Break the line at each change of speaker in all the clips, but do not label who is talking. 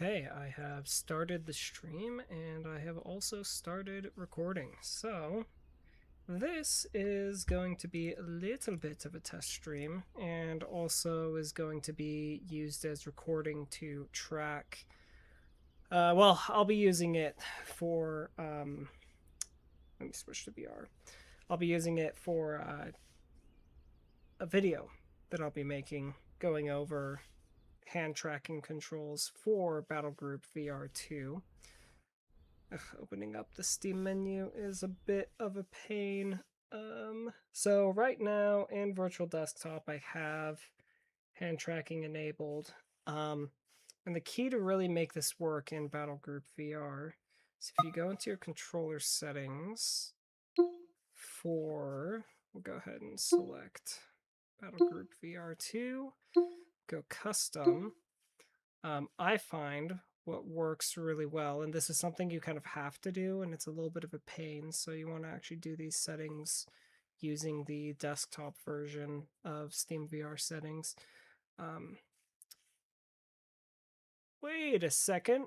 Okay, I have started the stream and I have also started recording. So, this is going to be a little bit of a test stream and also is going to be used as recording to track. Well, I'll be using it for. Let me switch to VR. I'll be using it for a video that I'll be making going over hand tracking controls for Battlegroup VR 2. Opening up the Steam menu is a bit of a pain. So right now in Virtual Desktop I have hand tracking enabled. And the key to really make this work in Battlegroup VR is if you go into your controller settings we'll go ahead and select Battlegroup VR 2, go custom. I find what works really well, and this is something you kind of have to do, and it's a little bit of a pain, so you want to actually do these settings using the desktop version of Steam VR settings. Wait a second.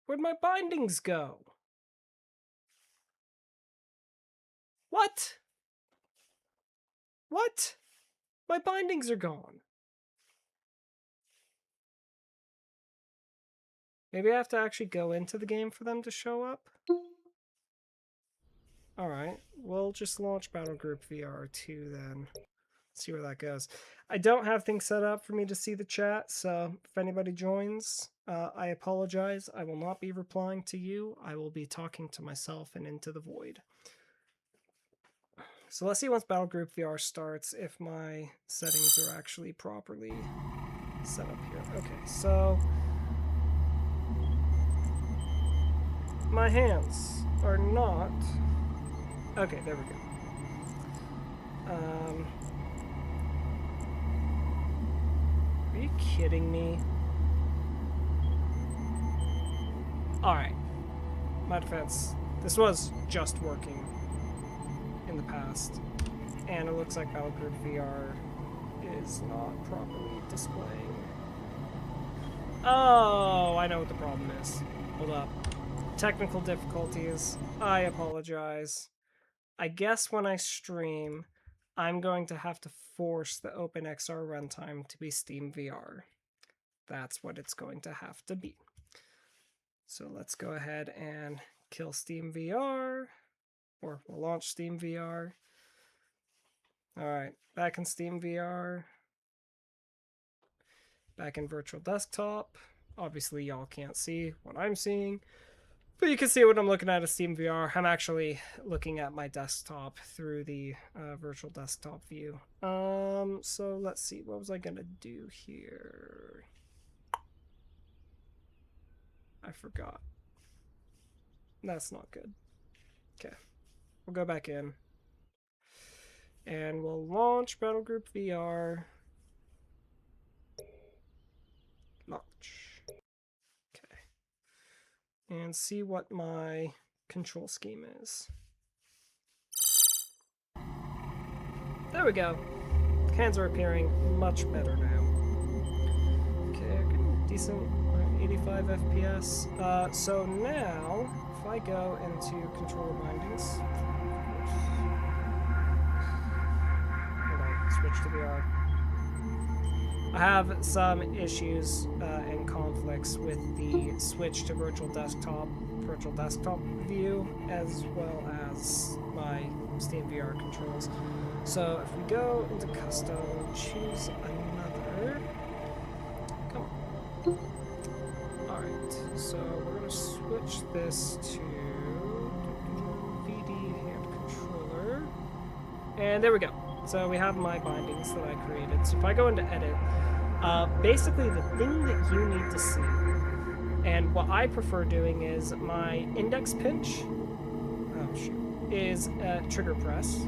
Where'd my bindings go? What? What? My bindings are gone. Maybe I have to actually go into the game for them to show up? Alright, we'll just launch Battlegroup VR 2 then. See where that goes. I don't have things set up for me to see the chat, so if anybody joins, I apologize. I will not be replying to you. I will be talking to myself and into the void. So let's see once Battlegroup VR starts if my settings are actually properly set up here. Okay, so my hands are not... Okay, there we go. Are you kidding me? Alright. My defense. This was just working in the past. And it looks like Battlegroup VR is not properly displaying. Oh, I know what the problem is. Hold up. Technical difficulties. I apologize. I guess when I stream, I'm going to have to force the OpenXR runtime to be Steam VR. That's what it's going to have to be. So let's go ahead and kill Steam VR, or we'll launch Steam VR. All right, back in Steam VR. Back in Virtual Desktop. Obviously, y'all can't see what I'm seeing, but you can see what I'm looking at as Steam VR. I'm actually looking at my desktop through the Virtual Desktop view. So let's see, what was I gonna do here? I forgot. That's not good. Okay, we'll go back in. And we'll launch Battlegroup VR. Launch. Okay. And see what my control scheme is. There we go. Hands are appearing much better now. Okay, decent 85 FPS. So now, if I go into controller bindings, hold on, switch to VR. I have some issues and conflicts with the switch to Virtual Desktop view, as well as my Steam VR controls. So if we go into custom, choose another. Come on. Alright, so we're going to switch this to VD hand controller. And there we go. So we have my bindings that I created. So if I go into edit, basically the thing that you need to see, and what I prefer doing is my index pinch, is trigger press,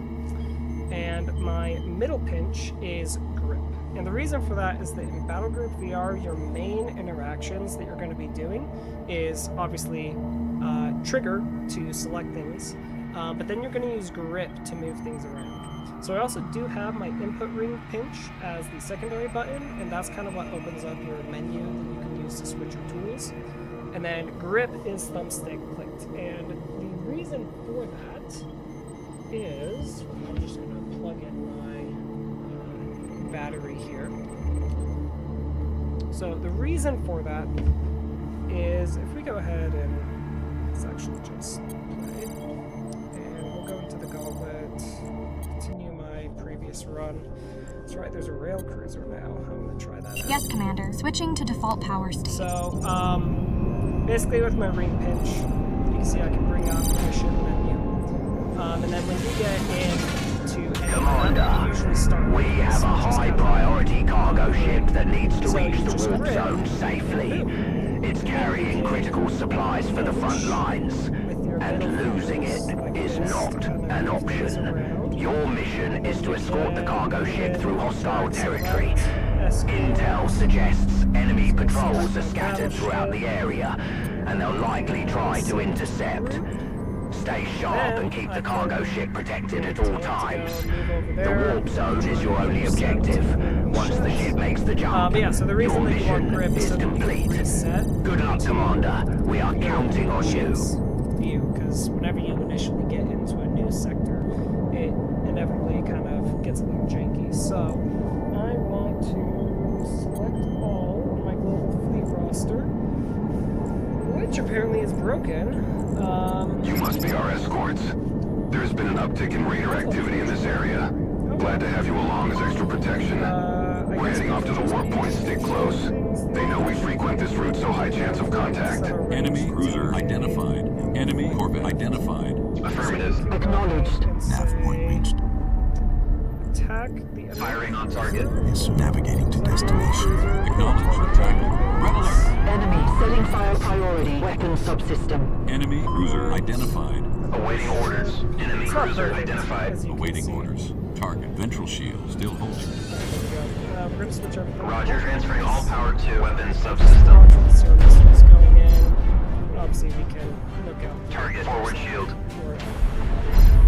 and my middle pinch is grip. And the reason for that is that in Battlegroup VR, your main interactions that you're going to be doing is obviously trigger to select things, but then you're going to use grip to move things around. So I also do have my input ring pinch as the secondary button, and that's kind of what opens up your menu that you can use to switch your tools. And then grip is thumbstick clicked. And the reason for that is, I'm just going to plug in my battery here. So the reason for that is, if we go ahead and let's actually just play, and we'll go into the gauntlet, continue my previous run. That's right, there's a rail cruiser now. I'm going to try that out.
Yes, Commander. Switching to default power state.
So, basically with my ring pinch, you can see I can bring up the ship menu. And then when you get into any
Commander,
you usually start
we have a high priority cargo ship that needs to reach the warp
grip
zone safely. It's carrying critical supplies for the front lines, and losing it is not an option. Your mission is to escort the cargo ship through hostile territory. Intel suggests enemy patrols are scattered throughout the area, and they'll likely try to intercept. Stay sharp and keep the cargo ship protected at all times. The warp zone is your only objective. Once the ship makes the jump,
yeah, so the reason
your
that you want
mission
grip
is
so that you can
complete.
reset
Good luck, Commander. We are counting on you.
View, because whenever you initially get into a new sector, it inevitably kind of gets a little janky. So I want to select all on my global fleet roster, which apparently is broken.
You must be our escorts. There's been an uptick in raider activity in this area. Glad to have you along as extra protection. We're heading off to the warp point. Stick close. They know we frequent this route, so high chance of contact.
Enemy cruiser identified. Enemy corvette identified.
Affirmative.
Acknowledged.
Nav point reached.
Attack the
Firing on target.
Is navigating to destination. Acknowledged. Tracking. Red alert.
Enemy setting fire priority. Weapon subsystem.
Enemy cruiser identified.
Awaiting orders. Enemy
It's not
cruiser
perfect,
identified.
as you can
Awaiting
see.
orders. Target ventral shield still holding.
There we go. We're going to switch everything.
Roger, transferring all power to weapon subsystem.
Module service is going in. Obviously, we can look out
Target forward shield.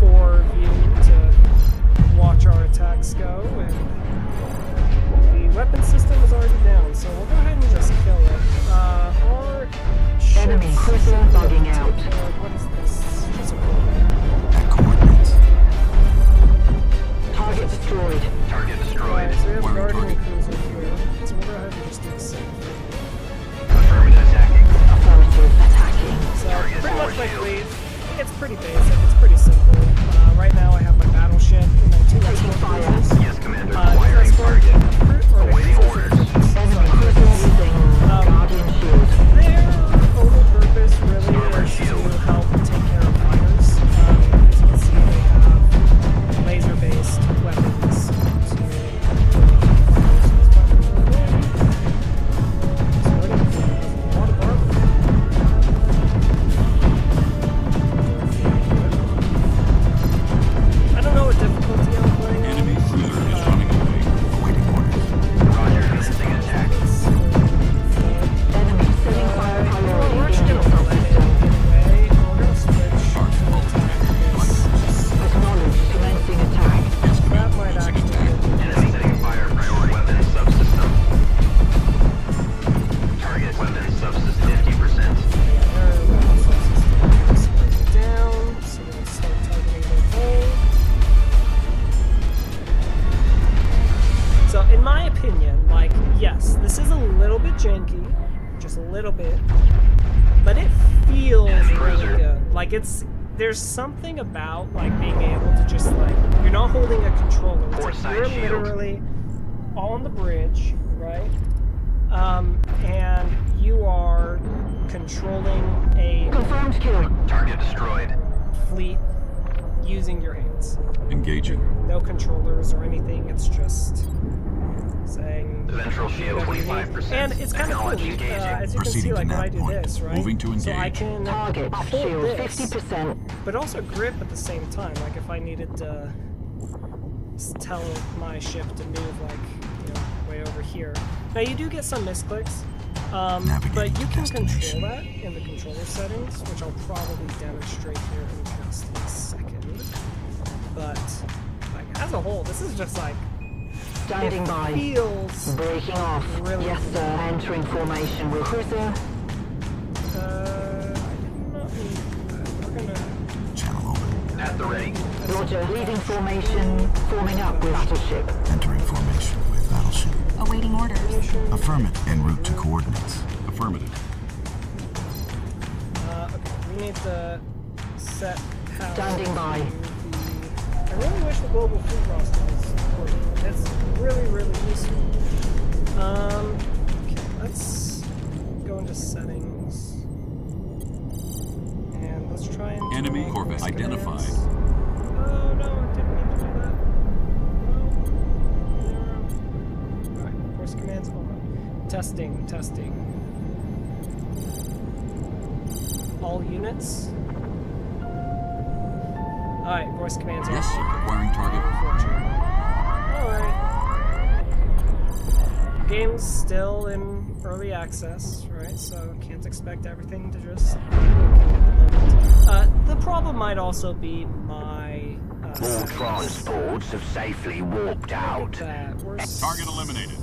for view to watch our attacks go, and the weapon system is already down, so we'll go ahead and just kill it. Our
Enemy
ships-
cruiser bugging out.
What is this? Just a program.
At coordinates.
Target destroyed.
Target destroyed.
Alright, so we have a
Where are
guardian
target?
cruiser here, so we'll go ahead and just do the same thing.
Affirmative attacking.
Affirmative attacking.
So
Target
pretty much
forward
my
shield.
fleet, it's pretty basic, it's pretty simple. Right now I have my battleship and then two
Taking fire.
cruisers.
Yes, Commander.
These
Firing
escort
target.
or
Awaiting
cruisers
orders.
are-
Enemy cruiser using guardian shield.
Their only purpose really
Starboard
is
shield.
to help take care of fighters. As you can see, they have laser-based weapons to keep fighters away. So it is a lot of armor. I don't know what difficulty I'm playing on.
Enemy cruiser is running away. Awaiting orders.
Roger, commencing attack.
Enemy setting fire
We're
priority.
actually
Engine
gonna let it
subsystem.
anyway. We're gonna switch
Target
to
multiple.
attack this.
Acknowledged. Commencing attack.
Yes,
That
Commander.
might
Commencing
actually
attack.
Enemy setting fire priority. Weapon subsystem. Target weapon subsystem 50%.
down, so we'll start targeting their goal. So in my opinion, like, yes, this is a little bit janky, just a little bit, but it feels
Enemy
really
cruiser.
good. Like, there's something about, like, being able to just, like, you're not holding a controller. It's
Port
like
side
you're
shield.
literally on the bridge, right? And you are controlling a
Confirmed kill.
Target destroyed.
fleet using your hands.
Engaging.
No controllers or anything, it's just saying
Ventral shield
whatever you need.
25%.
And it's kind of cool,
Technology engaging.
as you can
Proceeding
see,
to
like when
nav
I do
point.
this, right?
Moving to
So I
engage.
can
Target
hold
shield
this,
50%.
but also grip at the same time. Like if I needed to tell my ship to move, like, you know, way over here. Now you do get some misclicks, but
Navigating
you
to
can control
destination.
that in the controller settings, which I'll probably demonstrate here in just a second. But I got as a whole, this is just like
Standing by.
feels
Breaking off.
really
Yes, sir. Entering formation. Will cruiser.
I did not need that. We're gonna
Channel open.
At the ready.
Roger. Leaving formation. Forming up with battleship.
Entering formation with battleship.
Awaiting orders.
Affirmative. En route to coordinates. Affirmative.
okay, we need to set power
Standing by.
to I really wish the global food roster was working. It's really, really useful. Okay, let's go into settings. And let's try and
Enemy
make
corvette
voice
identified.
commands. Oh no, I didn't mean to do that. No. Alright, voice commands on. Testing. All units. Alright, voice commands
Yes,
on.
sir. Acquiring target.
Alright. Game's still in early access, right? So can't expect everything to just be working at the moment. The problem might also be my
All
settings.
transports have safely warped out.
That we're
Target eliminated.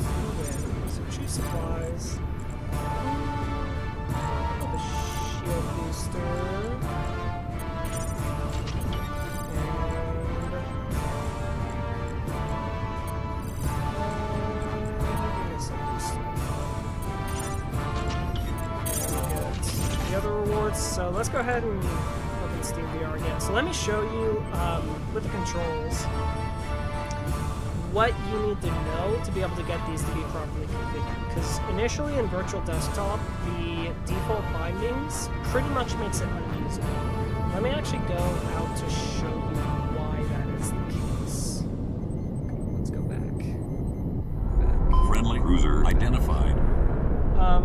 so cheap supplies. The shield booster. The other rewards. So let's go ahead and open Steam VR again. So let me show you with the controls what you need to know to be able to get these to be properly configured. Because initially in Virtual Desktop, the default bindings pretty much makes it unusable. Let me actually go out to show you why that is the case. Let's go back.
Friendly cruiser identified.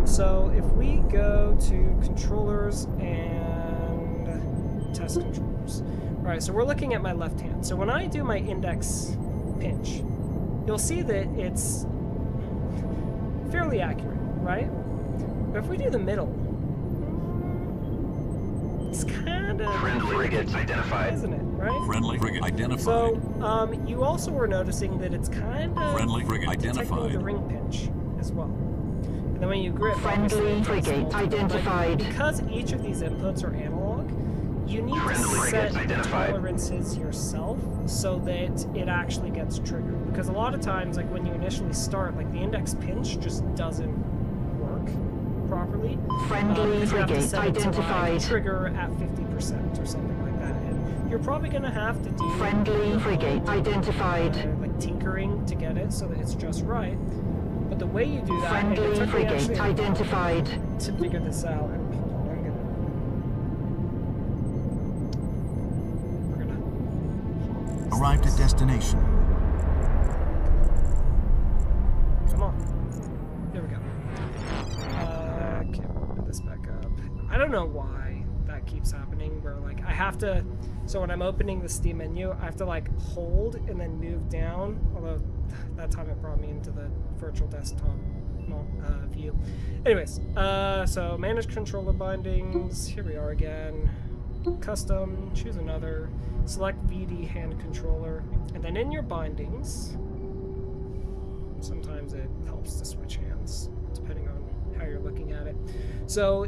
So if we go to controllers and test controllers. Alright, so we're looking at my left hand. So when I do my index pinch, you'll see that it's fairly accurate, right? But if we do the middle, it's kind of
Friendly frigates identified.
isn't it, right?
Friendly frigate identified.
So, you also were noticing that it's kind of
Friendly frigate
detecting
identified.
the ring pinch as well. And then when you grip,
Friendly
obviously, it's
frigate
multiple, but
identified.
because each of these inputs are analog, you need to
Friendly
set
frigates identified.
tolerances yourself so that it actually gets triggered. Because a lot of times, like when you initially start, like the index pinch just doesn't work properly.
Friendly
Because you have to
frigate
set it to, like,
identified.
trigger at 50% or something like that. And you're probably going to have to do
Friendly frigate identified.
like tinkering to get it so that it's just right. But the way you do that, and it
Friendly
took me
frigate
actually a while
identified.
to figure this out. And hold on, we're gonna
Arrived at destination.
come on. There we go. Okay, put this back up. I don't know why that keeps happening. Where like I have to, so when I'm opening the Steam menu, I have to like hold and then move down. Although that time it brought me into the virtual desktop view. Anyways, so manage controller bindings. Here we are again. Custom. Choose another. Select VD hand controller, and then in your bindings. Sometimes it helps to switch hands, depending on how you're looking at it. So,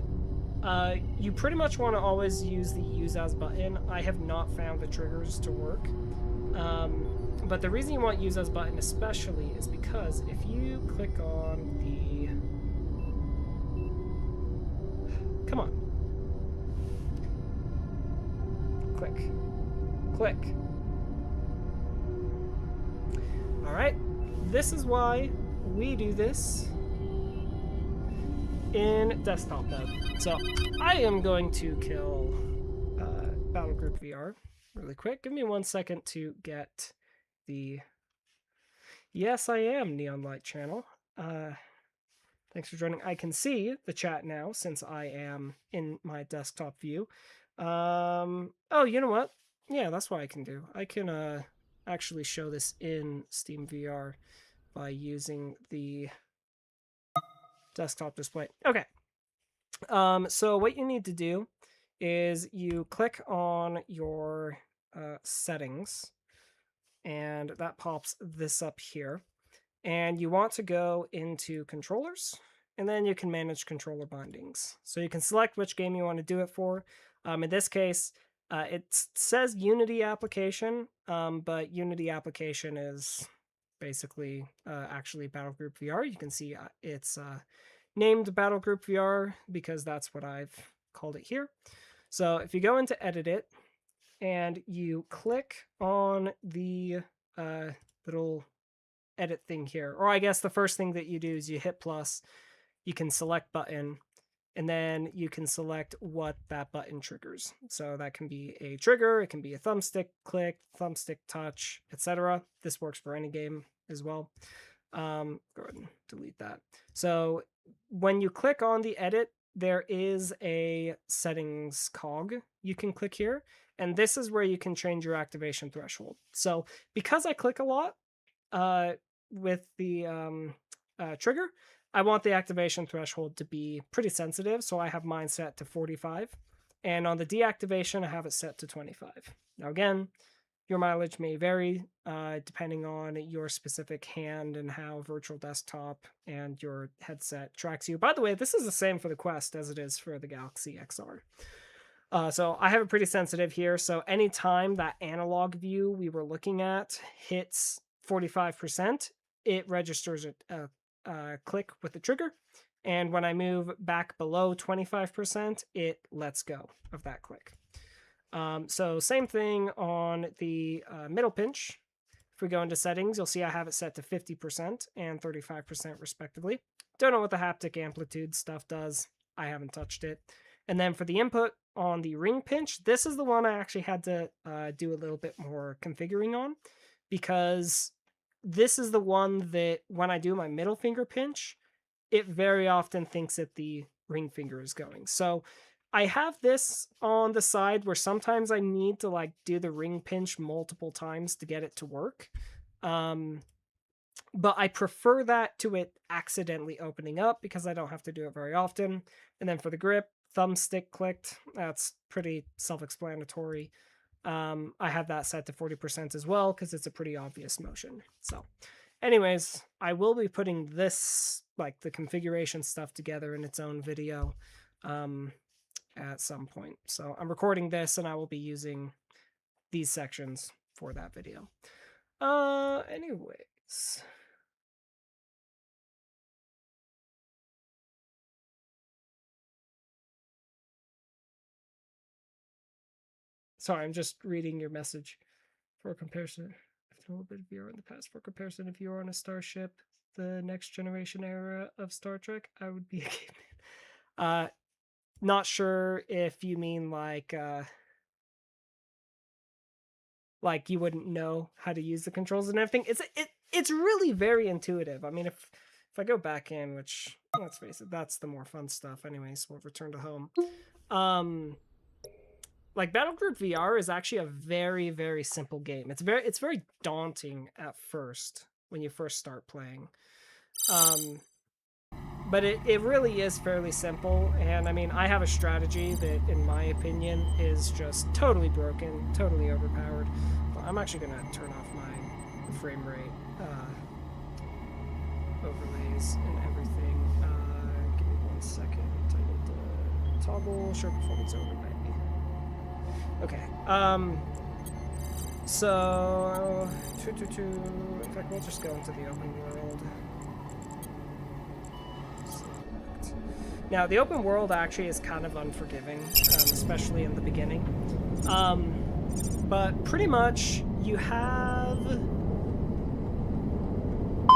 you pretty much want to always use the Use As button. I have not found the triggers to work. But the reason you want Use As button especially is because if you click on the... Come on. Click. Click. Alright. This is why we do this in desktop mode. So I am going to kill Battlegroup VR really quick. Give me 1 second to get the... Yes, I am Neon Light channel. Thanks for joining. I can see the chat now since I am in my desktop view. Oh, you know what? Yeah, that's what I can do. I can actually show this in Steam VR by using the desktop display. Okay. So what you need to do is you click on your settings, and that pops this up here. And you want to go into controllers, and then you can manage controller bindings. So you can select which game you want to do it for. In this case, it says Unity application, but Unity application is basically actually Battlegroup VR. You can see it's named Battlegroup VR because that's what I've called it here. So if you go into edit it and you click on the little edit thing here, or I guess the first thing that you do is you hit plus, you can select button, and then you can select what that button triggers. So that can be a trigger, it can be a thumbstick click, thumbstick touch, etc. This works for any game as well. Go ahead and delete that. So when you click on the edit, there is a settings cog you can click here, and this is where you can change your activation threshold. So because I click a lot with the trigger, I want the activation threshold to be pretty sensitive, so I have mine set to 45. And on the deactivation, I have it set to 25. Now again, your mileage may vary depending on your specific hand and how virtual desktop and your headset tracks you. By the way, this is the same for the Quest as it is for the Galaxy XR. So I have it pretty sensitive here, so anytime that analog view we were looking at hits 45%, it registers a click with the trigger, and when I move back below 25%, it lets go of that click. So same thing on the middle pinch. If we go into settings, you'll see I have it set to 50% and 35% respectively. Don't know what the haptic amplitude stuff does. I haven't touched it. And then for the input on the ring pinch, this is the one I actually had to do a little bit more configuring on, because this is the one that when I do my middle finger pinch, it very often thinks that the ring finger is going. So I have this on the side where sometimes I need to like do the ring pinch multiple times to get it to work. But I prefer that to it accidentally opening up because I don't have to do it very often. And then for the grip, thumbstick clicked. That's pretty self-explanatory. I have that set to 40% as well because it's a pretty obvious motion. So anyways, I will be putting this, like the configuration stuff, together in its own video at some point. So I'm recording this and I will be using these sections for that video. Anyways. Sorry, I'm just reading your message. For comparison, I've done a little bit of VR in the past. For comparison, if you were on a starship, the next generation era of Star Trek, I would be a caveman. Not sure if you mean like you wouldn't know how to use the controls and everything. It's really very intuitive. I mean, if I go back in, which let's face it, that's the more fun stuff. Anyways, we'll return to home. Like Battlegroup VR is actually a very, very simple game. It's very daunting at first when you first start playing. But it really is fairly simple, and I mean, I have a strategy that, in my opinion, is just totally broken, totally overpowered. But I'm actually gonna turn off my frame rate overlays and everything. Give me 1 second. I need to toggle show performance overlay. Okay, so, in fact, we'll just go into the open world. Now, the open world actually is kind of unforgiving, especially in the beginning. But pretty much, you have...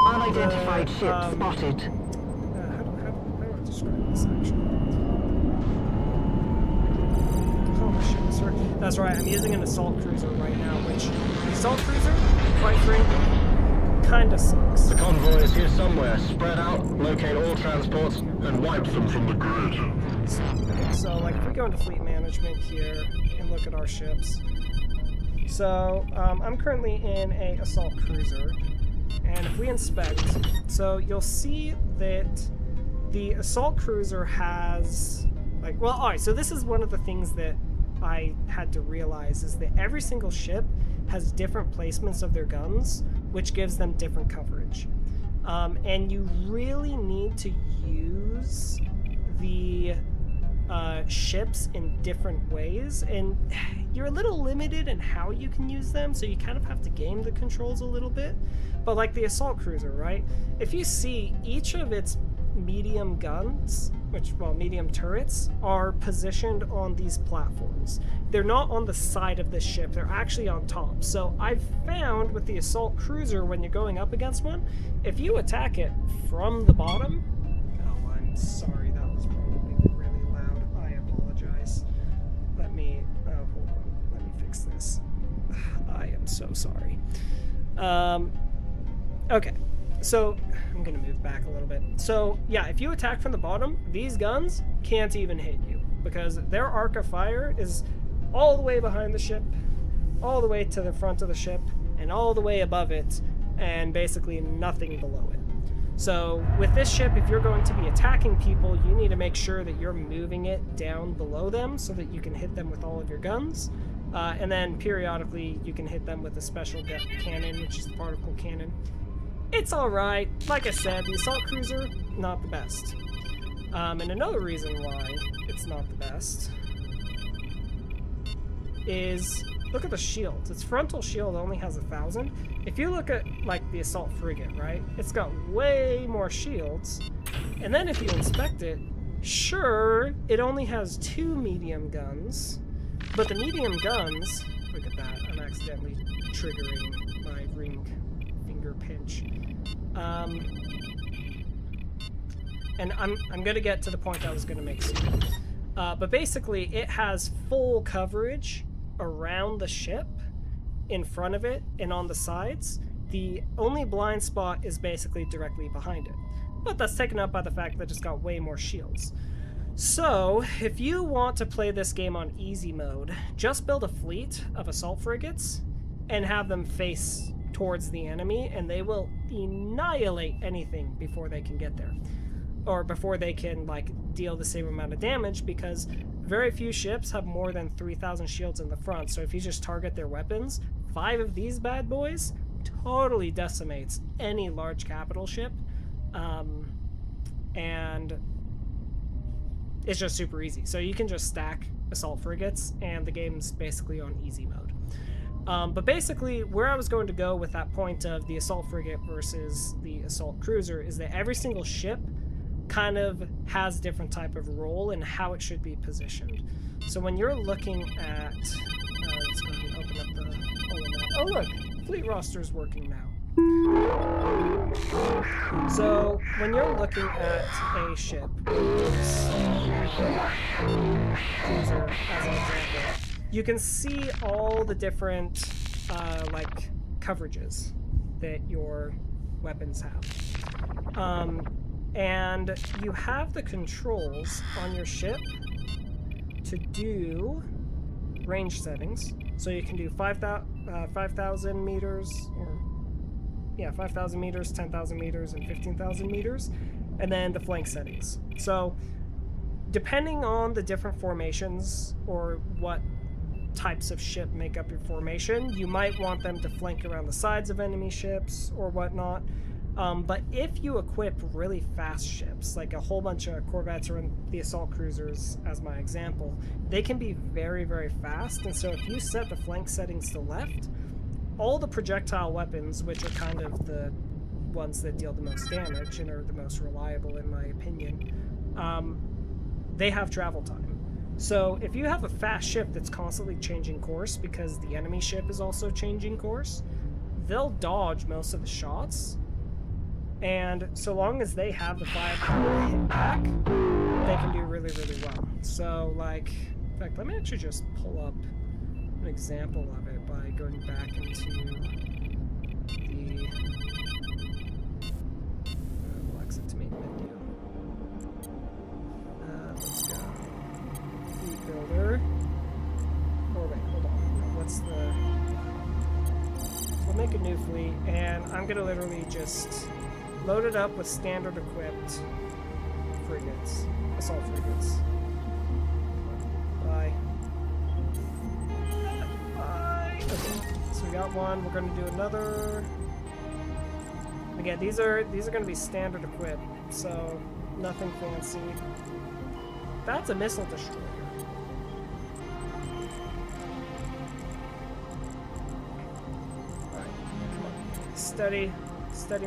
Unidentified ship spotted.
How do I describe this, actually? That's right, I'm using an assault cruiser right now, which the assault cruiser, quite frankly, kinda sucks.
The convoy is here somewhere. Spread out, locate all transports, and wipe them from the grid.
Okay, so like if we go into fleet management here and look at our ships. So I'm currently in a assault cruiser, and if we inspect, so you'll see that the assault cruiser has like, well, alright, so this is one of the things that I had to realize is that every single ship has different placements of their guns, which gives them different coverage. And you really need to use the ships in different ways, and you're a little limited in how you can use them, so you kind of have to game the controls a little bit. But like the assault cruiser, right? If you see, each of its medium guns, medium turrets, are positioned on these platforms. They're not on the side of the ship, they're actually on top. So I've found with the assault cruiser, when you're going up against one, if you attack it from the bottom... Oh, I'm sorry, that was probably really loud. I apologize. Let me... hold on. Let me fix this. I am so sorry. Okay. So, I'm going to move back a little bit. So, yeah, if you attack from the bottom, these guns can't even hit you, because their arc of fire is all the way behind the ship, all the way to the front of the ship, and all the way above it, and basically nothing below it. So, with this ship, if you're going to be attacking people, you need to make sure that you're moving it down below them so that you can hit them with all of your guns. And then, periodically, you can hit them with a special cannon, which is the particle cannon. It's alright. Like I said, the assault cruiser, not the best. And another reason why it's not the best is, look at the shield. Its frontal shield only has 1,000. If you look at, like, the assault frigate, right, it's got way more shields. And then if you inspect it, sure, it only has 2 medium guns, but the medium guns, look at that, I'm accidentally triggering my ring finger pinch. And I'm gonna get to the point I was gonna make soon. But basically, it has full coverage around the ship, in front of it, and on the sides. The only blind spot is basically directly behind it. But that's taken up by the fact that it's got way more shields. So, if you want to play this game on easy mode, just build a fleet of assault frigates and have them face towards the enemy, and they will annihilate anything before they can get there. Or before they can, like, deal the same amount of damage, because very few ships have more than 3,000 shields in the front, so if you just target their weapons, 5 of these bad boys totally decimates any large capital ship. And it's just super easy. So you can just stack assault frigates, and the game's basically on easy mode. But basically, where I was going to go with that point of the assault frigate versus the assault cruiser is that every single ship kind of has a different type of role and how it should be positioned. So when you're looking at... let's go ahead and open up the map. Oh look! Fleet roster's working now. So when you're looking at a ship, cruiser as an example, you can see all the different like coverages that your weapons have. And you have the controls on your ship to do range settings. So you can do 5,000 meters, or yeah, 5,000 meters, 10,000 meters, and 15,000 meters, and then the flank settings. So depending on the different formations or what types of ship make up your formation, you might want them to flank around the sides of enemy ships or whatnot. But if you equip really fast ships, like a whole bunch of corvettes or the assault cruisers as my example, they can be very, very fast. And so if you set the flank settings to left, all the projectile weapons, which are kind of the ones that deal the most damage and are the most reliable in my opinion, they have travel time. So if you have a fast ship that's constantly changing course because the enemy ship is also changing course, they'll dodge most of the shots. And so long as they have the firepower to hit back, they can do really, really well. So, like, in fact, let me actually just pull up an example of it by going back into the Alexa to main menu. Let's go. Fleet builder. Oh, wait, hold on. What's the... We'll make a new fleet, and I'm going to literally just... load it up with standard equipped frigates, assault frigates. Bye. Bye. Okay, so we got one. We're gonna do another. Again, these are gonna be standard equip, so nothing fancy. That's a missile destroyer. Alright, come on. Steady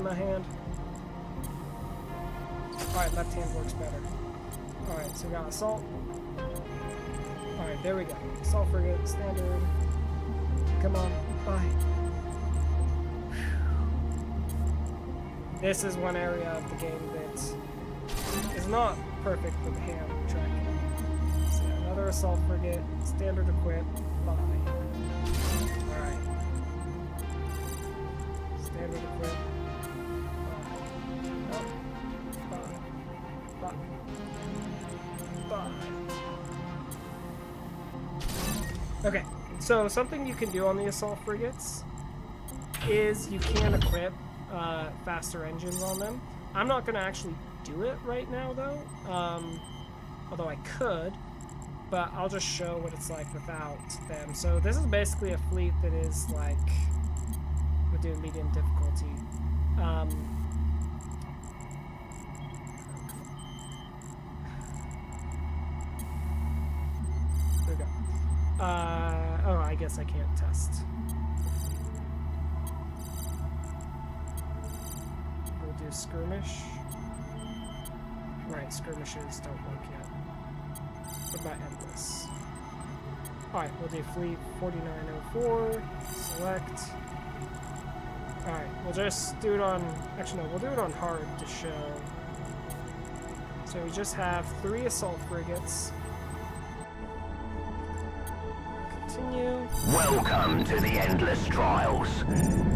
my hand. Alright, left hand works better. Alright, so we got assault. Alright, there we go. Assault frigate, standard. Come on, bye. This is one area of the game that is not perfect with hand tracking. So yeah, another assault frigate, standard equip, bye. Alright. Standard equip, bye. Oh. Bye. Bye. Bye. Okay, so something you can do on the assault frigates is you can equip faster engines on them. I'm not going to actually do it right now though, although I could, but I'll just show what it's like without them. So this is basically a fleet that is like, we're doing medium difficulty. There we go. Oh, I guess I can't test. We'll do skirmish. Right, skirmishes don't work yet. What about endless? Alright, we'll do fleet 4904. Select. Alright, we'll just do it on... Actually, no, we'll do it on hard to show. So we just have 3 assault frigates. Continue.
Welcome to the Endless Trials.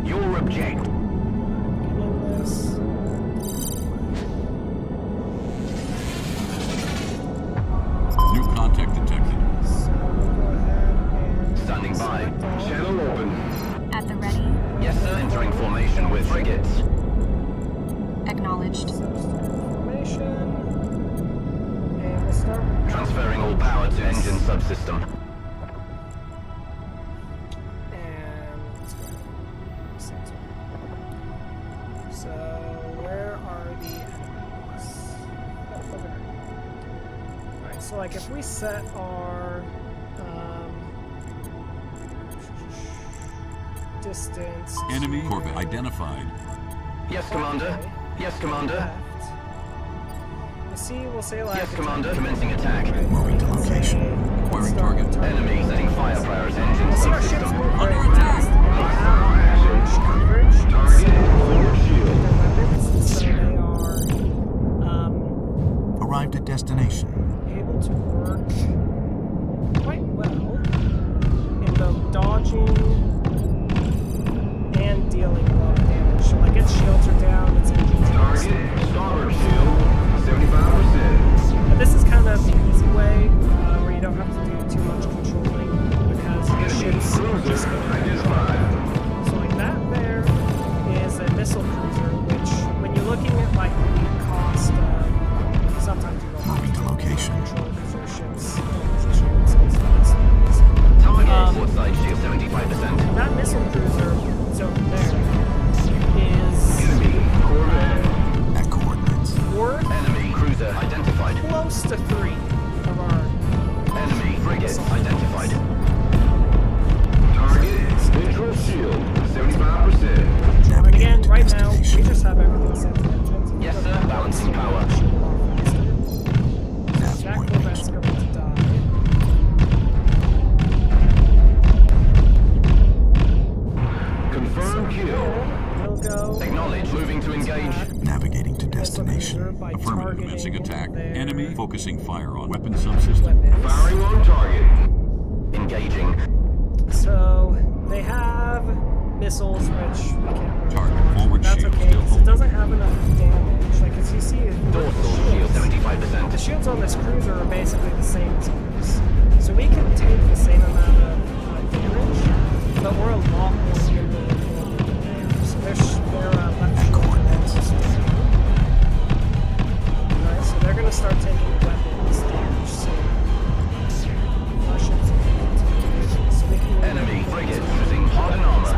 Your objective...
Endless.
New contact detected.
So we'll go ahead and...
Standing by.
select all.
Channel open.
At the ready.
Yes, sir. Entering formation with frigates.
Acknowledged.
Formation. And we'll start with...
Transferring all power to engine subsystem.
And let's go ahead and set it. So where are the enemies? Oh, over there. Alright, so like if we set our distance
Enemy
to
Corvette identified.
Yes, Commander.
Okay,
Yes, Commander.
left. We'll say like
Yes, Commander. Commencing attack.
Moving to location. Acquiring target.
Enemy setting fire priority engine
We'll see our ships
subsystem.
move very
Under attack.
fast. They have range coverage.
Target forward shield.
Their weapons, so they are
Arrived at destination.
able to work quite well in both dodging and dealing a lot of damage. So like its shields are down, its engines are
Target, starboard shield, 75%.
But this is kind of the easy way, where you don't have to do too much controlling because your ships are just going to
Identified.
So like that there is a missile cruiser, which when you're looking at like the cost of, sometimes you don't have
Moving to location.
control because your ships don't position themselves the best ways.
Target. Port side shield 75%.
That missile cruiser is over there is
Enemy Corvette.
At coordinates.
worth
Enemy cruiser identified.
close to 3 of our
Enemy frigate identified.
Target, neutral shield, 75%.
And
Navigating
again,
to
right now, we
destination.
just have everything set to engines. If
Yes,
you
sir.
go
Balancing
back,
power.
shield off faster.
Nav
That
point
Corvette's
reached.
going to die.
Confirm kill.
We'll go.
Acknowledge. Moving to engage.
Navigating to destination.
By
Affirmative.
targeting
Commencing attack.
their
Enemy focusing fire on weapon subsystem.
weapons.
Firing on target.
Engaging.
So they have missiles, which we can't really
Target
dodge.
forward
That's
shield
okay,
still
because it doesn't have enough damage. Like as you see, with the
Dorsal shield
shields, the
75%.
shields on this cruiser are basically the same as ours. So we can take the same amount of damage, but we're a lot more nimble than they are. So their left shield
coordinates.
is Alright, so they're going to start taking weapons damage soon. Our ships will continue. So we can
Enemy frigate using hardened armor.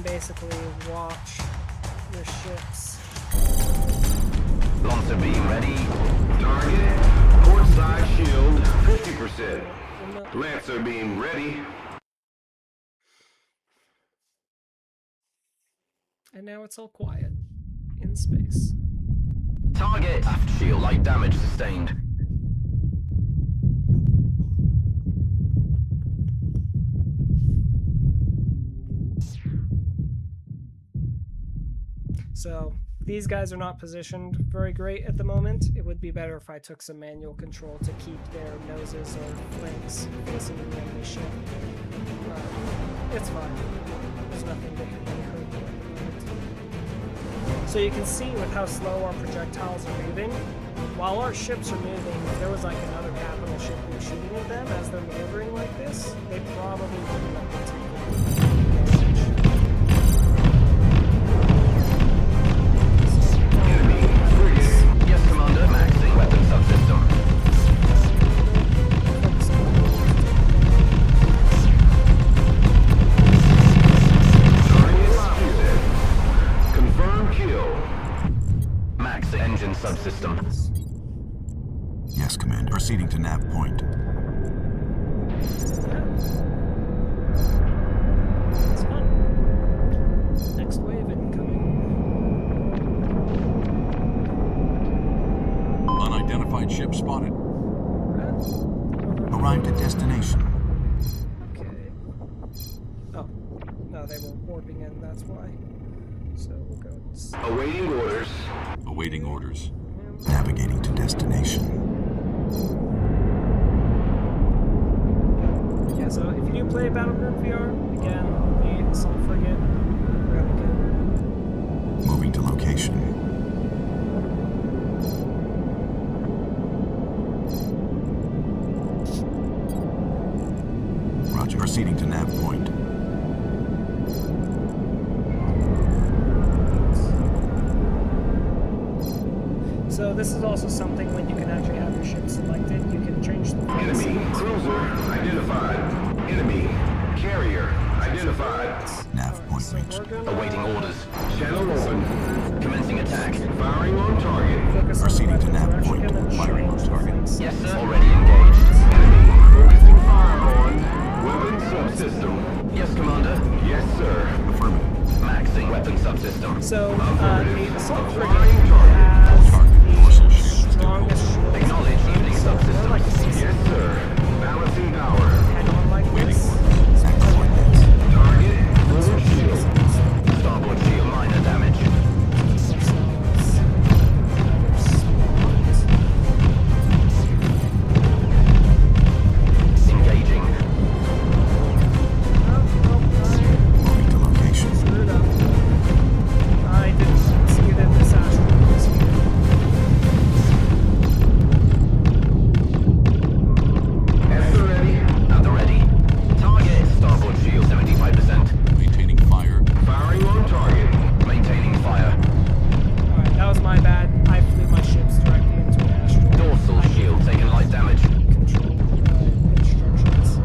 can basically watch your ships.
Lancer beam ready.
Target, port side shield, 50%. Lancer beam ready.
And now it's all quiet in space.
Target, aft shield, light damage sustained.
So these guys are not positioned very great at the moment. It would be better if I took some manual control to keep their noses or flanks facing the enemy ship. It's fine. There's nothing that can really hurt them at the moment. So you can see with how slow our projectiles are moving, while our ships are moving, if there was like another capital ship who was shooting at them as they're maneuvering like this, they probably wouldn't have been taking damage.
Yes, Commander. Maxing weapon subsystem.
Confirm kill.
Maxing engine subsystem.
Yes, Commander. Proceeding to nav point.
It's fun. Next wave incoming.
Unidentified ship spotted.
Arrived at destination.
Okay. Oh. No, they were warping in, that's why. So we'll go.
Awaiting orders.
Awaiting orders.
Navigating to destination.
Yeah, so if you do play Battlegroup VR, again, the assault frigate, really good.
Moving to location. Roger. Proceeding to nav point.
So this is also something when you can actually have your ship selected, you can change the
Enemy cruiser identified. Enemy carrier identified.
Nav point
So
reached.
we're gonna
Awaiting orders.
Channel open.
Commencing attack.
Firing on target.
focus on
Proceeding
the
to
weapons.
nav
We're actually
point.
gonna
Firing on
change the
target.
flanks.
Yes, sir. Already engaged.
Enemy focusing fire on weapon subsystem.
Yes, Commander.
Yes, sir.
Affirmative.
Maxing weapon subsystem.
So the assault frigate
Flying target.
has
Dorsal
the
shield still
strongest shields.
Acknowledge evening
So they're like
subsystems.
Yes, sir. Balancing power.
head on like
Waiting
this.
Exact coordinates.
Target forward shield.
Starboard shield minor damage. Engaging.
Moving to location.
Screwed up. I didn't see that this asteroid was here.
At the ready.
At the ready. Target. Starboard shield 75%.
maintaining fire.
Firing on target.
Maintaining fire.
Alright, that was my bad. I flew my ships directly into an asteroid.
Dorsal shield taking light damage.
Control instructions.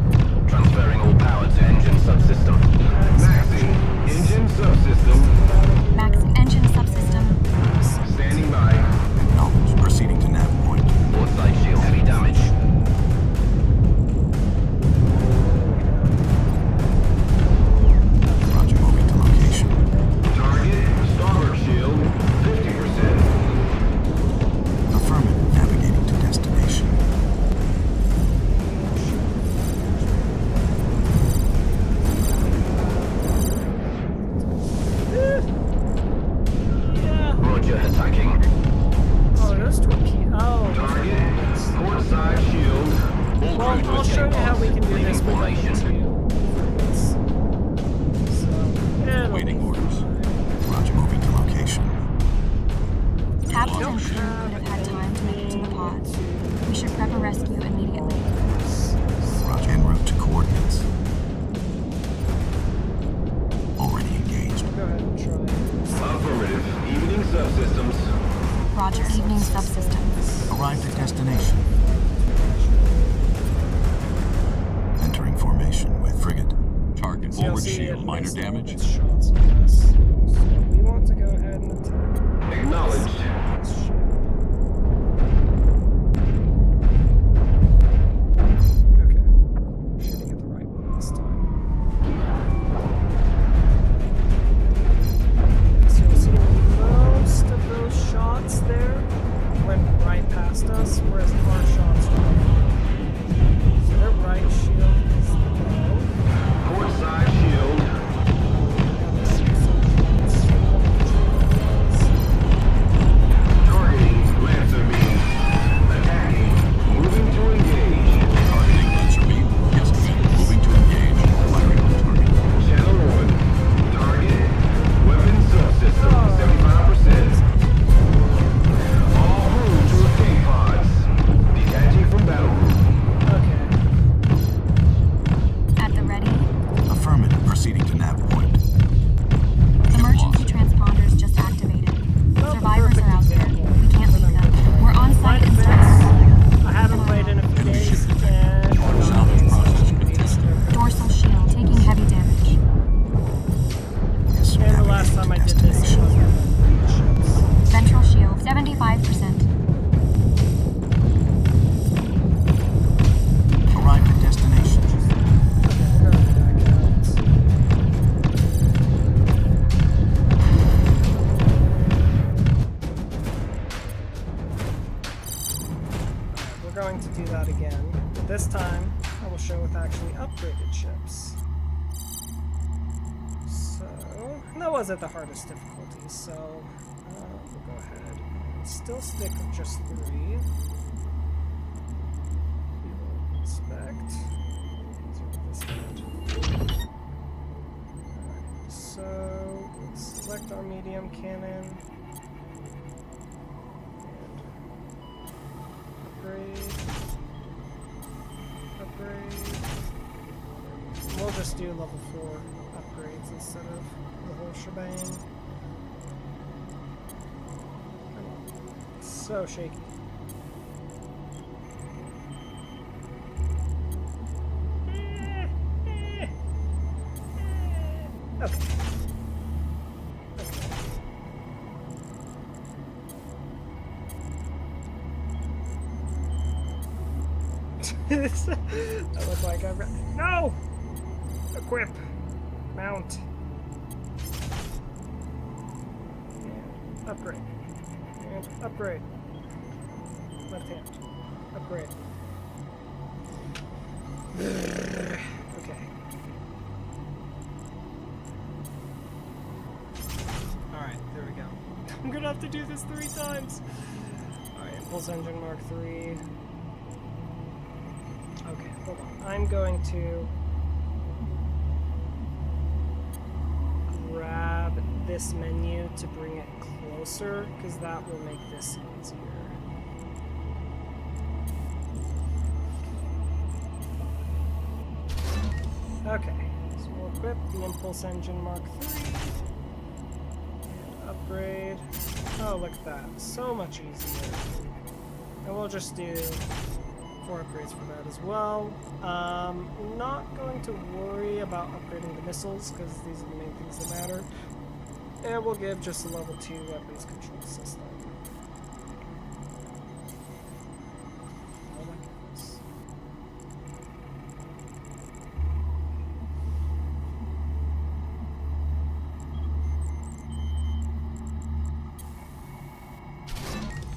Transferring all power to engine subsystem.
Maxing engine subsystem.
Max engine subsystem.
Standing by.
Acknowledged. Proceeding to nav point.
Port side shield heavy damage.
Roger. Moving to location.
Target starboard shield 50%.
Affirmative. Navigating to destination.
Yeah.
Roger attacking.
Oh, those torpedoes. Oh.
Target port side shield.
All
Well,
crew to
I'll show
escape
you how we can do
leaving
this with
formation.
the So, it'll
Awaiting
be
orders.
fine.
Roger. Moving to location.
Captain and crew could have had time to make it to the pod. We should prep a rescue immediately.
Roger. En route to coordinates. Already engaged.
Go ahead and try.
Affirmative. Evening subsystems.
Roger. Evening subsystems.
Arrived at destination. Entering formation with frigate.
Target target.
So you'll
Forward
see
shield,
it
minor
wasting
damage.
its shots on us. So we want to go ahead and attack.
Acknowledged.
This ship. Okay. Shooting at the right one this time. So you'll see most of those shots there went right past us, whereas our shots were. So their right shield is low.
Port side shield. Targeting Lancer beam. Attacking. Moving to engage.
Targeting Lancer beam. Yes, command. Moving to engage. Firing on target.
Channel 1. Target. Weapon subsystem. 75%. All crew to escape pods. Detaching from Battlegroup.
Okay.
At the ready,
Affirmative. Proceeding to nav point.
emergency transponders just activated. Survivors are out there. We can't leave them. We're on site
In
and
defense, I haven't played in a few days, and
Salvage process continues.
dorsal shield taking heavy damage.
Yes,
and the last time I did this, it wasn't ships.
Ventral shield 75%.
Arrived at destination.
We're going back out. We're going to do that again. This time, I will show with actually upgraded ships. So, and that wasn't the hardest difficulty, so we'll go ahead and still stick with just 3. We will inspect. Alright, so let's select our medium cannon. And upgrade. We'll just do level 4 upgrades instead of the whole shebang. It's so shaky. Okay. I look like I'm... No! Equip! Mount! And upgrade. And upgrade. Left hand. Upgrade. Okay. Alright, there we go. I'm gonna have to do this 3 times! Alright, Impulse Engine Mark 3. Okay, hold on. I'm going to grab this menu to bring it closer, because that will make this easier. Okay, so we'll equip the Impulse Engine Mark 3 and upgrade. Oh, look at that. So much easier. And we'll just do 4 upgrades for that as well. Not going to worry about upgrading the missiles, because these are the main things that matter. And we'll give just a level 2 weapons control system. Oh my goodness.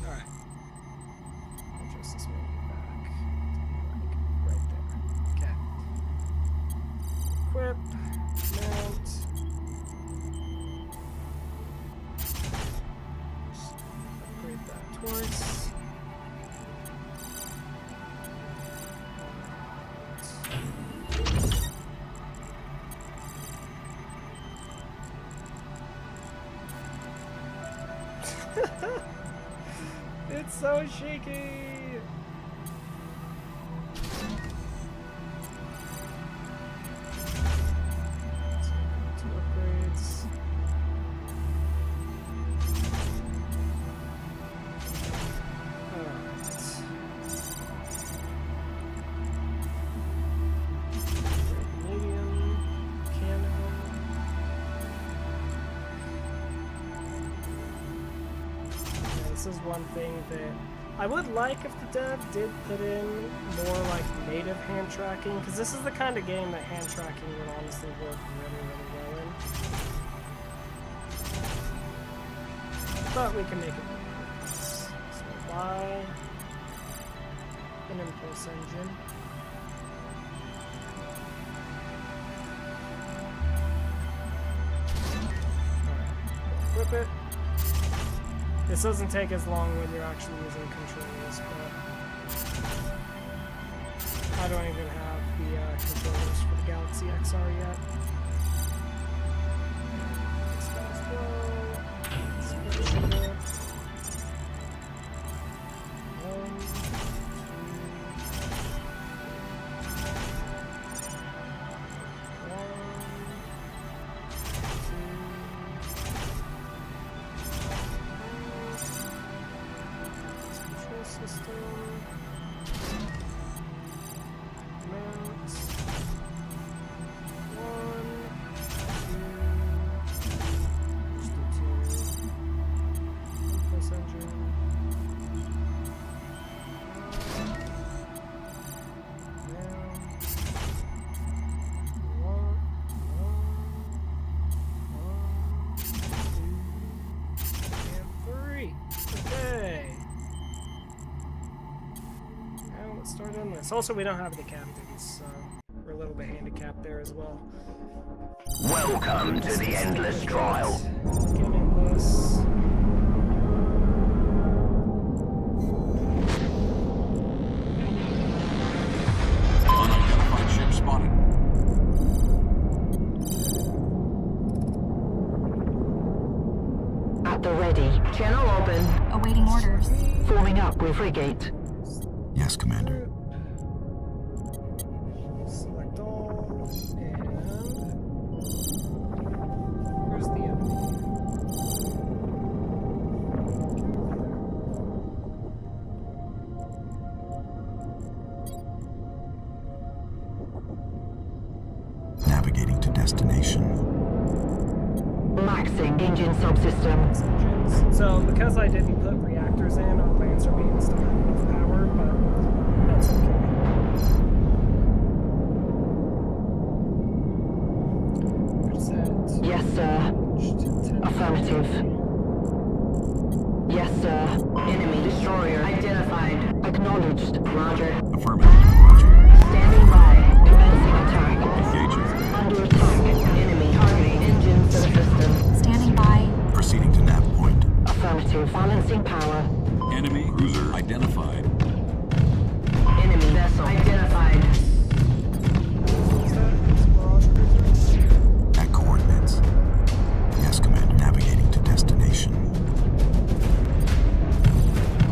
Alright. Adjust this menu back. Like right there. Okay. Equip. Mount. Just upgrade that twice. It's so shaky! So, 2 upgrades. Alright. Medium, this is one thing that I would like if the dev did put in more like native hand tracking, because this is the kind of game that hand tracking would honestly work really, really well in. But we can make it work. So why an impulse engine? Equip it. This doesn't take as long when you're actually using controllers, but I don't even have the controllers for the Galaxy XR yet. Also, we don't have the captains, so we're a little bit handicapped there as well.
Welcome to the endless trial.
Endless.
Unidentified ship spotted.
At the ready. Channel open.
Awaiting orders.
Forming up with frigate.
Yes, Commander.
Select all, and where's the enemy?
Navigating to destination.
Maxing engine subsystem.
So, because I didn't put reactors in, our Lancer beams don't have enough power, but that's okay.
Yes, sir. Affirmative. Yes, sir. Enemy destroyer identified. Acknowledged. Roger.
Affirmative. Roger.
Standing by. Commencing attack.
Engaging.
Under attack. Enemy targeting engine for the system.
Standing by.
Proceeding to nav point.
Affirmative. Balancing power.
Enemy cruiser identified.
Enemy vessel identified.
At coordinates. Yes, Commander. Navigating to destination.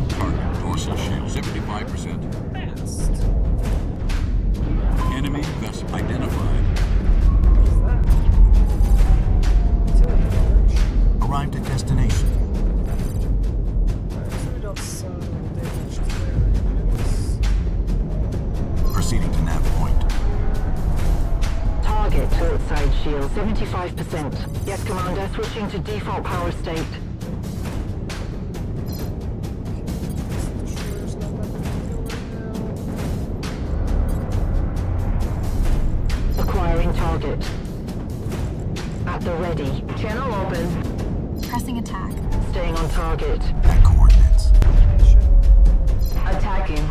Target dorsal shield 75%.
Fast.
Enemy vessel identified.
Arrived at destination. Proceeding to nav point.
Target port side shield 75%. Yes, Commander. Switching to default power state. Acquiring target. At the ready. Channel open.
Pressing attack.
Staying on target.
At coordinates.
Attacking.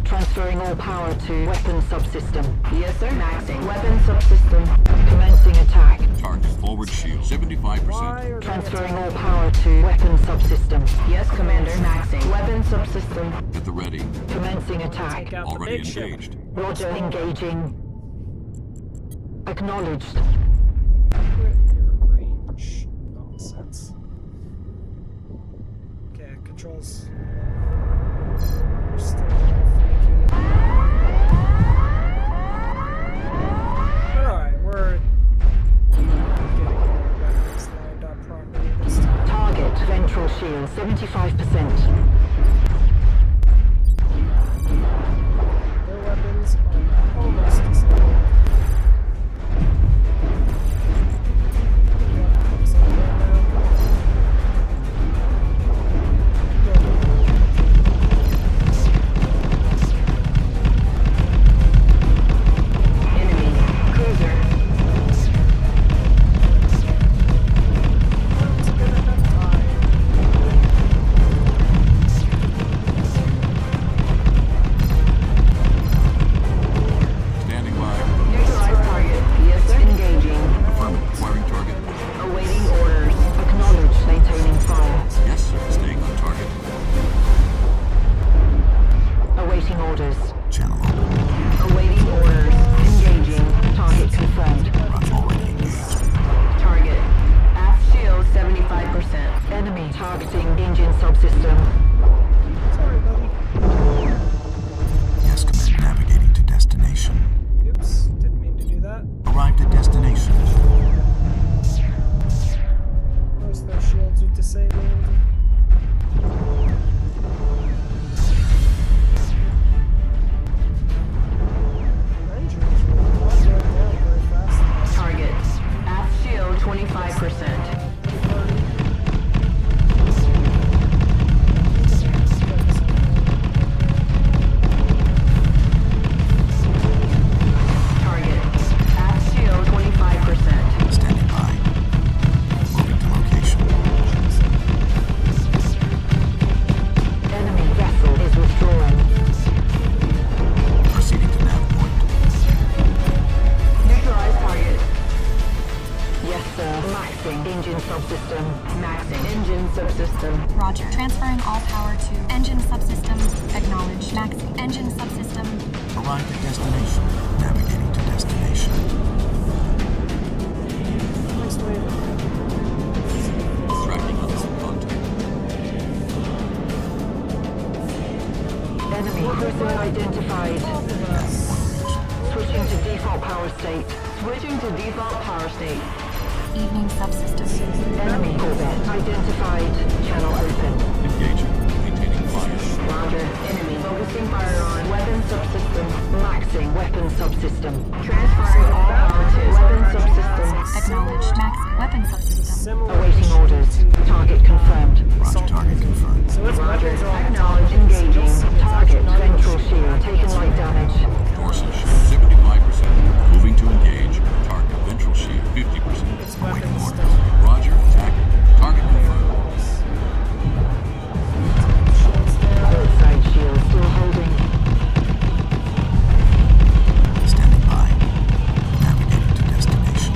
Transferring all power to weapon subsystem. Yes, sir. Maxing. Weapon subsystem. Commencing attack.
Target forward shield 75%.
Transferring all power to weapon subsystem. Yes, Commander. Maxing. Weapon subsystem.
At the ready.
Commencing attack.
Take out the
Already
big ship.
engaged.
Roger. Engaging. Acknowledged.
Quit your range. Nonsense. Okay, controls. We're still finicky. But alright, we're getting our weapons lined up properly this time.
Target ventral shield 75%.
Their weapons are almost disabled.
Arrived at destination.
Most of their shields are disabled. Engines were not going down very fast.
Target. Aft shield 25%. Target. Aft shield 25%.
Standing by. Moving to location.
Enemy vessel is withdrawing.
Proceeding to nav point.
Neutralize target. Yes, sir. Maxing engine subsystem. Maxing engine subsystem.
Roger. Transferring all power to engine subsystem. Acknowledge. Maxing engine subsystem.
Arrived at destination. Navigating to destination.
Next wave.
Tracking unknown contact.
Enemy cruiser identified. Switching to default power state. Switching to default power state.
Evening subsystem.
Enemy corvette identified. Channel open.
Engaging. Maintaining fire.
Roger. Enemy focusing fire on weapon subsystem. Maxing weapon subsystem. Transferring all power to weapon subsystem.
Acknowledge. Maxing weapon subsystem.
Similar
Awaiting orders. Target confirmed.
Roger, target confirmed.
So its
Roger.
weapons are all
Acknowledge engaging. Target ventral shield taken light damage.
Dorsal shield 75%. Moving to engage. Target ventral shield 50%.
Awaiting
weapons
orders.
Roger. Accurate. Target confirmed.
Port side shield still holding.
Standing by. Navigating to destination.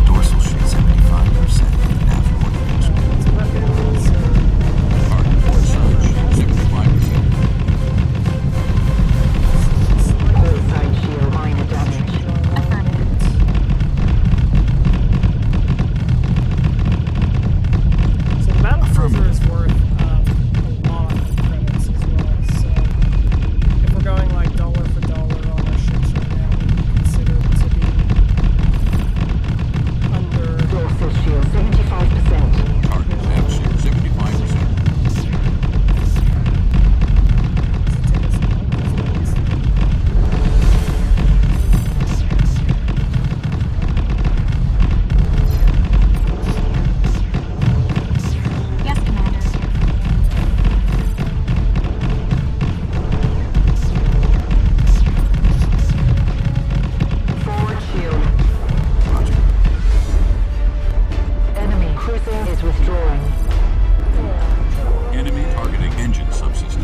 Dorsal shield 75%. Nav coordination.
Target port side shield 75%.
Port side shield minor damage.
Affirmative.
So the battle cruiser is worth a lot of credits as well. So if we're going like dollar for dollar on our ships right now, we would consider it to be under.
Dorsal shield 75%.
Target nav shield 75%.
Yes, Commander.
Forward shield.
Roger.
Enemy cruiser is withdrawing.
Enemy targeting engine subsystem.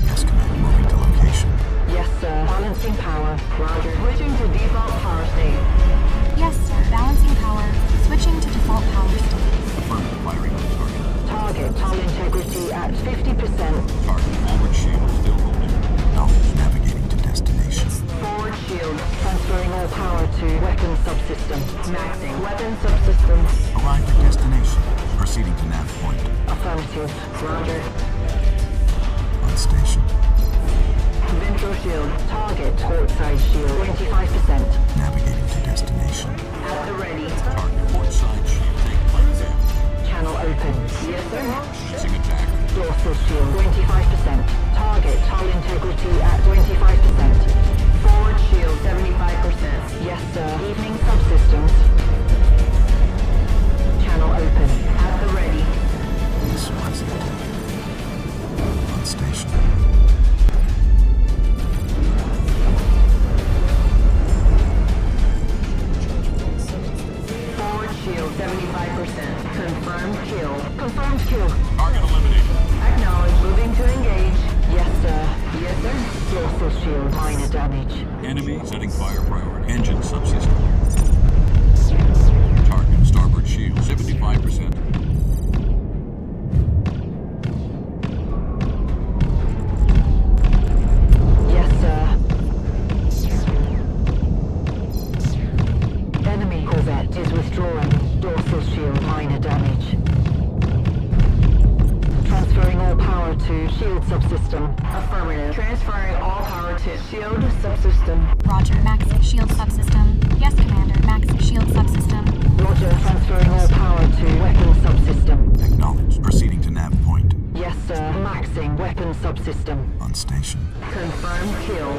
Yes, command. Moving to location.
Yes, sir. Balancing power. Roger. Switching to default power state.
Yes, sir. Balancing power. Switching to default power state.
Affirmative firing on target.
Target hull integrity at 50%.
Target forward shield still holding.
Knowledge navigating to destination.
Forward shield. Transferring all power to weapon subsystem. Maxing weapon subsystem.
Arrived at destination. Proceeding to nav point.
Affirmative. Roger.
On station.
Ventral shield. Target port side shield 25%.
Navigating to destination.
At the ready.
Target port side shield taking light damage.
Channel open. Yes, sir.
Commencing attack.
Dorsal shield 25%. Target hull integrity at 25%. Forward shield 75%. Yes, sir. Evening subsystems. Channel open. At the ready.
Yes, present. On station.
power to shield subsystem. Affirmative. Transferring all power to shield subsystem.
Roger, max shield subsystem. Yes, Commander, max shield subsystem.
Roger, transferring all power to weapon subsystem.
Acknowledged. Proceeding to nav point.
Yes, sir. Maxing weapon subsystem.
On station.
Confirmed kill.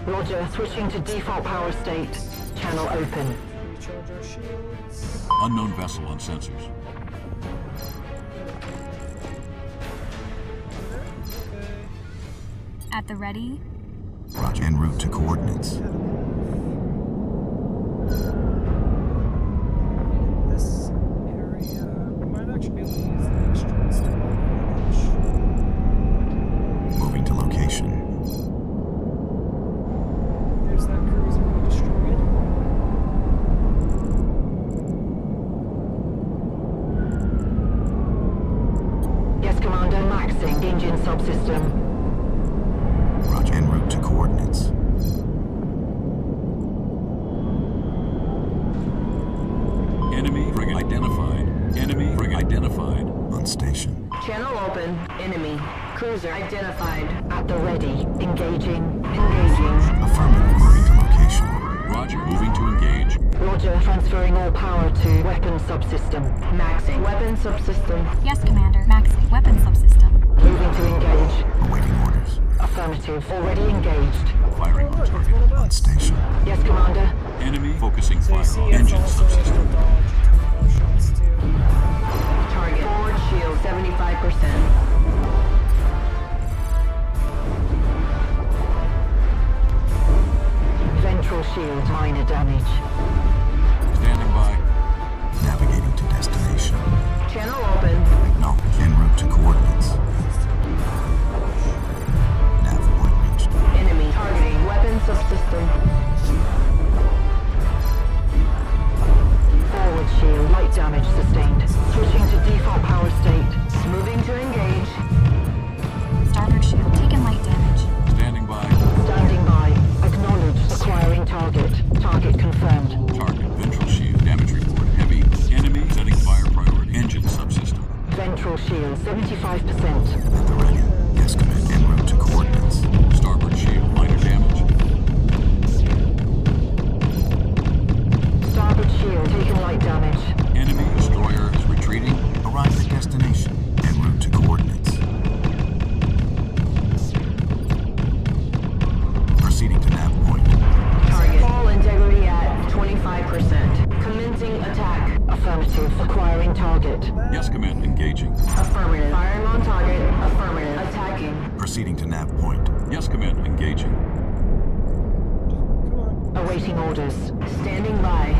Roger, switching to default power state. Channel open.
Recharge our shields.
Unknown vessel on sensors.
Okay.
At the ready.
Roger. En route to coordinates.
This area, we might actually be able to use the extras to our advantage.
Moving to location.
There's that cruiser we destroyed.
Yes, Commander, maxing engine subsystem.
Roger. En route to coordinates.
Enemy frigate identified. Enemy frigate identified.
On station.
Channel open. Enemy. Cruiser identified. At the ready. Engaging. Engaging.
Affirmative. Moving to location.
Roger, moving to engage.
Roger, transferring all power to weapon subsystem. Maxing. Weapon subsystem.
Yes, Commander, max weapon subsystem.
Moving to engage.
Awaiting orders.
Affirmative. Already engaged.
Firing on
Look, it's
target.
one of
On
us.
station.
Yes, Commander.
Enemy focusing
So you
fire
see
on
it's
engine
also able to
subsystem.
dodge a ton of our shots too.
Target. Forward shield 75%. Ventral shield minor damage.
Standing by.
Navigating to destination.
Channel open.
Acknowledged. En route to coordinates. Nav point reached.
Enemy targeting weapon subsystem. Forward shield light damage sustained. Switching to default power state. Moving to engage.
Starboard shield taken light damage.
Standing by.
Standing by. Acknowledged. Acquiring target. Target confirmed.
Target ventral shield. Damage report heavy. Enemy setting fire priority. Engine subsystem.
Ventral shield 75%.
At the ready. Yes, command. En route to coordinates.
Starboard shield. Minor damage.
Starboard shield taken light damage.
Enemy destroyer is retreating.
Arrive at destination. En route to coordinates. Proceeding to nav point.
Target. Fall integrity at 25%. Commencing attack. Affirmative. Acquiring target.
Yes, command. Engaging.
Affirmative. Firing on target. Affirmative. Attacking.
Proceeding to nav point.
Yes, command. Engaging.
Come on.
Awaiting orders. Standing by.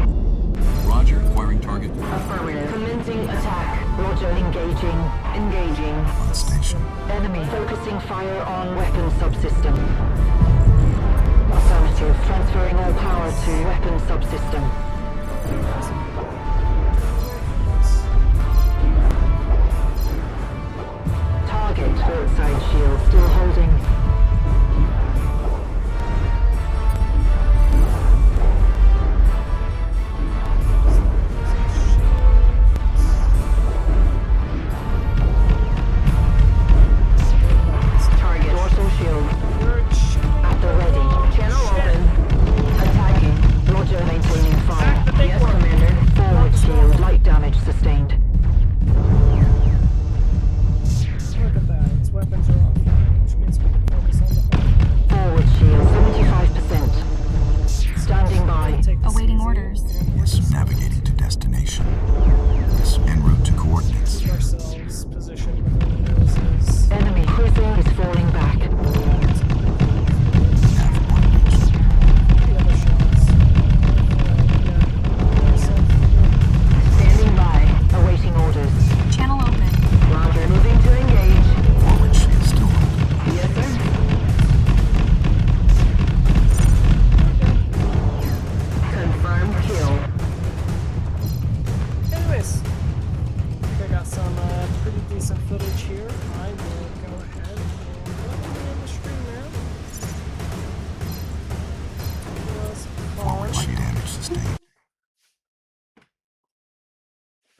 Roger. Acquiring target.
Affirmative. Commencing attack. Roger. Engaging. Engaging.
On station.
Enemy. Focusing fire on weapon subsystem. Affirmative. Transferring all power to weapon subsystem. Target. Outside shield still holding. Target. Dorsal shield. At the ready. Channel open. Attacking. Roger, maintaining fire.
Attack the big
Yes,
one.
Commander. Forward shield. Light damage sustained.
Look at that. Its weapons are off.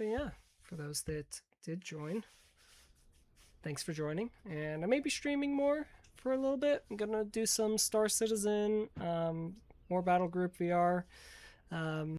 But yeah, for those that did join, thanks for joining. And I may be streaming more for a little bit. I'm gonna do some Star Citizen, more Battlegroup VR.